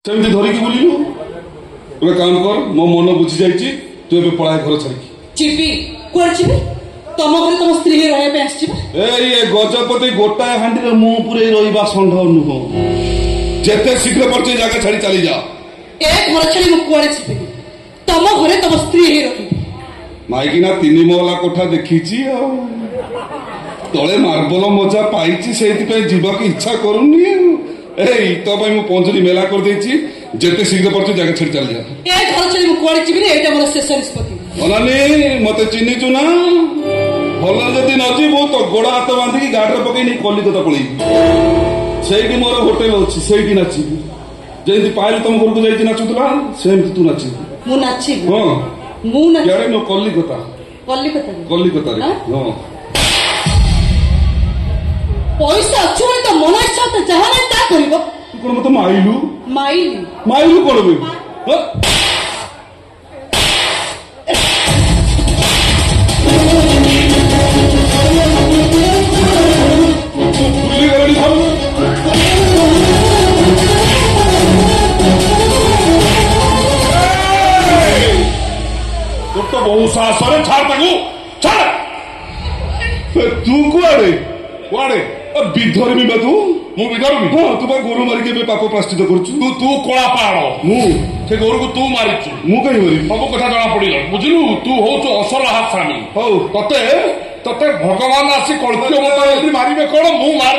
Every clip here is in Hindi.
सेमती धरिकी बुलिलु गोटे काम कर मो मन बुझी जाइए तू ए पलाए घर छाड़ी चिपी कुआर चिपी तम घर तुम स्त्री रही आसची ए गजपति गोटाए हांडी मुंह पुरे रहा षंढ नुह जेते शीघ्र पड़े जगह छाड़ी चली जा ए घर छाड़ी कुआर चिपी तम घरे तुम स्त्री रही माइकिना 3 महला कोठा देखी तले मार्बल मजा पाई से जीवाक इच्छा करूनी तो मु पंचरी मेला कर देछि जेते शीघ्र पड़े जगह छाड़ी चली जा ए घर छाड़ी कुआर चिपी एटा मोर शेष निष्पत्ति अनानी मते चिन्हिचु ना भल जदि नजीबु तो गोड़ हाथ बांधिकी गाड़ी पकई कलिकता पलैबु से मोर होटेल अच्छी से नाचिबु जमी पाइल तुम घर को जाइए नाचुला सेमती तू नाचिबु मु नाचिबु हाँ मु ना यारे नो कलिकता कलिकता कलिकता रे हां पैसा अच्छु तो मन इच्छा तो जहां नहीं ता करिवो कोन मत माइलु माइलु करबे बुल्ली गली सब तो बहु सासरे छाड़ ताकू छाड़ तू कुआड़े कुआड़े विधर भी तू मु विधर भी हाँ तू गोरु मारिके पाप प्राश्चित करुचु तू तू कला पाड़ मु से गोरु को तू मारिचु मु कहीं मारी सब कथा जना पड़िला बुझिलु तू होचु असल हासामी हो तते तते भगवान आसी कल्पी अवतार यदि मारिबे कोन मु मार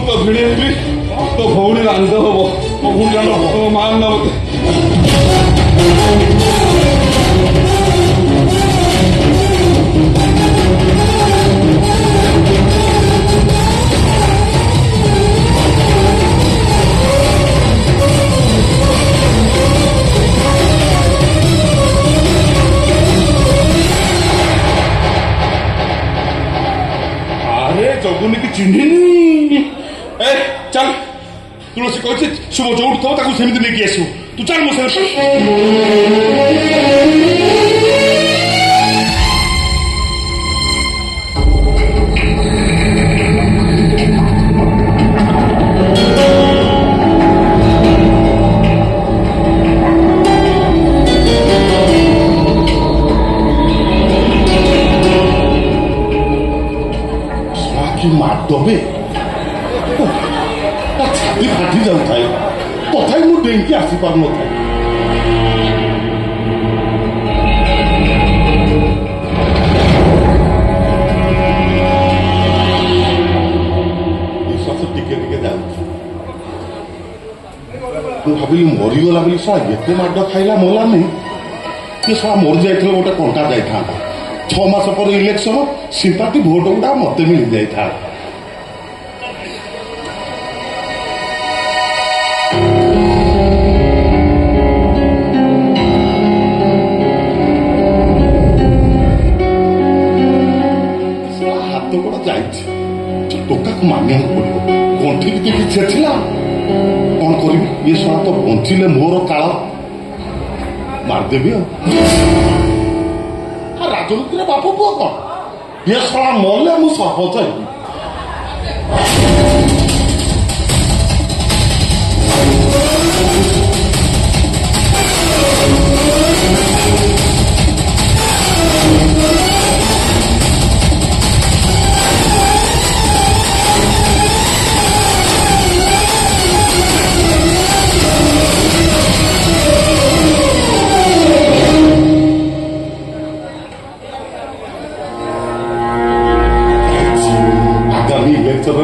तो भिड़े तो भौणी रांध हम मो भूणी जान तो मान ना मत अरे जगुनी की चिन्हिनी ए चल तुलसी कहते शुभ जो उठो ताकू सेमती नहीं आसू तू चल मो मारदे छाती फाटी जाए तथा मुझे डेंकी आसी पार न विश्वास टिके टिके जा भाविली मरीगला बोली शा ये माड खाइला मला नहीं ये शा मरी जाइए गोटे कंटा जाता 6 मास पर इलेक्शन सिंपाटी भोट गुड़ा मत मिल जाता हाथ गोड़ जाइए टोका को मानिया पड़ो गंठी देखी छेला कौन करी ये शा तो बंचिले मोर काल मारदेवी राजनीति बाप पुओ कौन ये शा मले मु सरपंच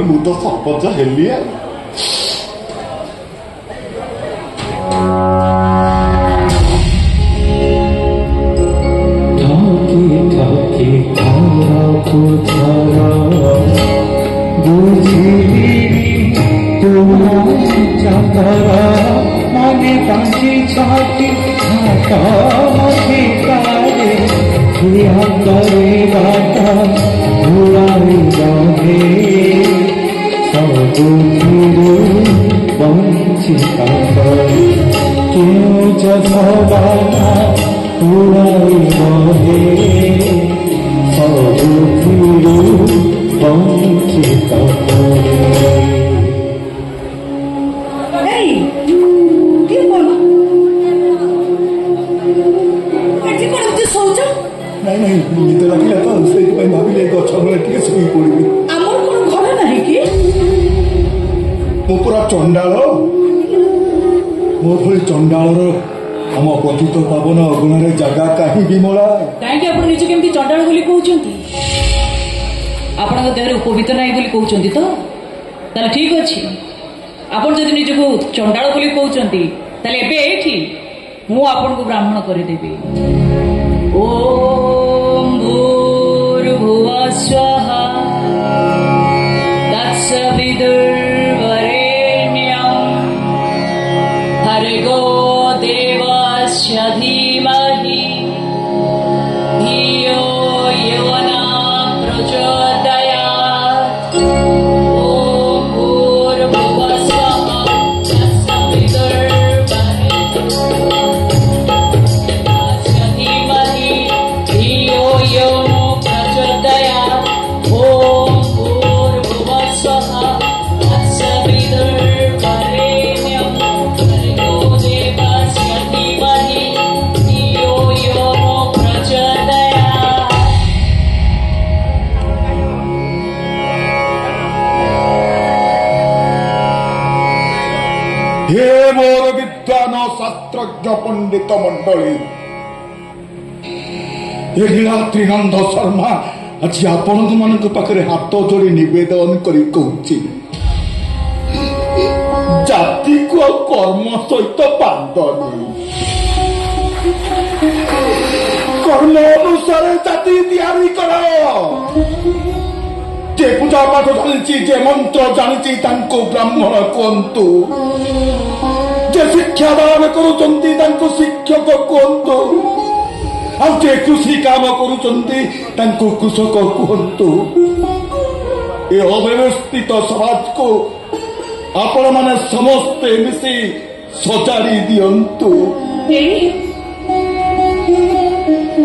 मु तो सरपंच हेली छाती करे बाता भुलाई रहे सबु वंचिता क्यों जसबाता भुलाई रहे सबु वंचिता नहीं निद लगे तो से भाविले गछ मूले टे शोई पड़ी आमर कोन घर नाही कि मो पूरा चंडाल मो भली चंडाल आम पतित पावन अगुण जगह कहीं विमला कहीं आप निज केमती चंडाल बोली कहते आपण देह उपवीत ना बोली कहते तो ताले ठीक अच्छे आपन जदि निजको चंडाल बोली कहते ये मु आपन को ब्राह्मण करदेवी ओम भूर्भुवः स्वः तत्सवितुर्वरेण्यं भर्गो देवस्य धीमहि धियो यो न प्रचोदयात् ओम भूर्भुवः स्वः हे मोर विद्वान शास्त्रज्ञ पंडित मंडली ये लीलात्रिनंद शर्मा आज आपण मान पाखे हाथ जोड़ी नवेदन कर जाति को कर्म सहित बांधनी कर्म अनुसार जाति तैयारी कर जे पूजा पाठ जानी जे मंत्र जानी ब्राह्मण कहतु जे शिक्षा दान करुचंती शिक्षक कहतु जे कृषि काम करुचंती कृषक कहतु ये अव्यवस्थित समाज को आपण माने समस्ते मिसी सजाड़ी दियंतु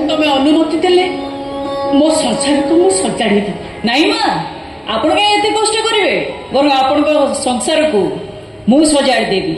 तमे अनुमति देले मो संसार को मु सजाड़ी नहीं माँ आपण क्या एते कष्ट करेंगे बर आपण संसार को मु सजाड़ देवी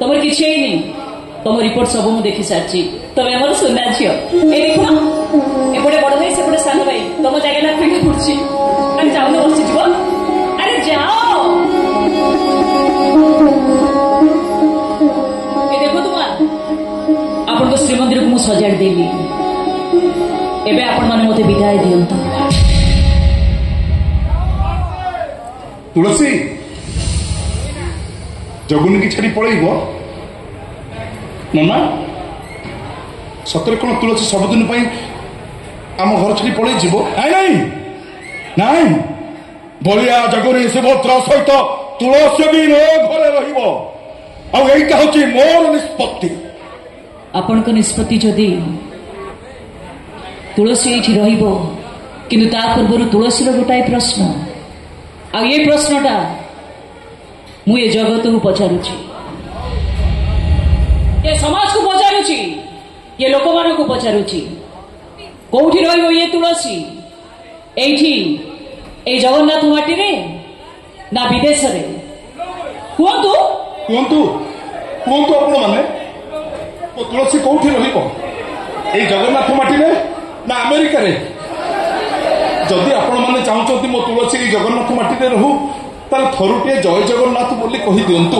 तुम किसी नहीं तुम रिपोर्ट सब मुझे देखी सारी तुम मोर सुना झील ये देखुन एपटे बड़ भाई सेपटे सान भाई तुम जगह ना फांका पड़ी अरे जाऊन बसी जीव अरे जाओ ये देखो तुम आपण श्रीमंदिर को मुझे सजाड़ देवी एबे आपण माने मते विदाय दियंत तुलसी जगुन की छाड़ी पलैब मामा सतरे कौन तुलसी सबुदिन आम घर छाड़ी पलि जीव नहीं नहीं बलिया जगुनी सुभद्रा सहित तुलसी भी नो घरे रहिबो आईटा हूँ मोर निष्पत्ति आपण निष्पत्ति जदि तुलसी ये रहिबो किंतु ता पूर्व तुलसी गोटाए प्रश्न आ ये प्रश्नटा मु ये जगत को पचारुची ये समाज को पचारुची ये लोक मान को पचारुची कौटी रहिबो ये तुलसी एठी ए जगन्नाथ माटी रे ना विदेश रे कुहतु कुहतु कुहतु आपण माने तुलसी कौटी रहिबो ए जगन्नाथ माटी रे ना अमेरिका रे जदि आपण माने चाहूचंती मो तुलसी जगन्नाथ माटी रे रहू तार थरुटे जय जगन्नाथ बोली कहि दियंतु।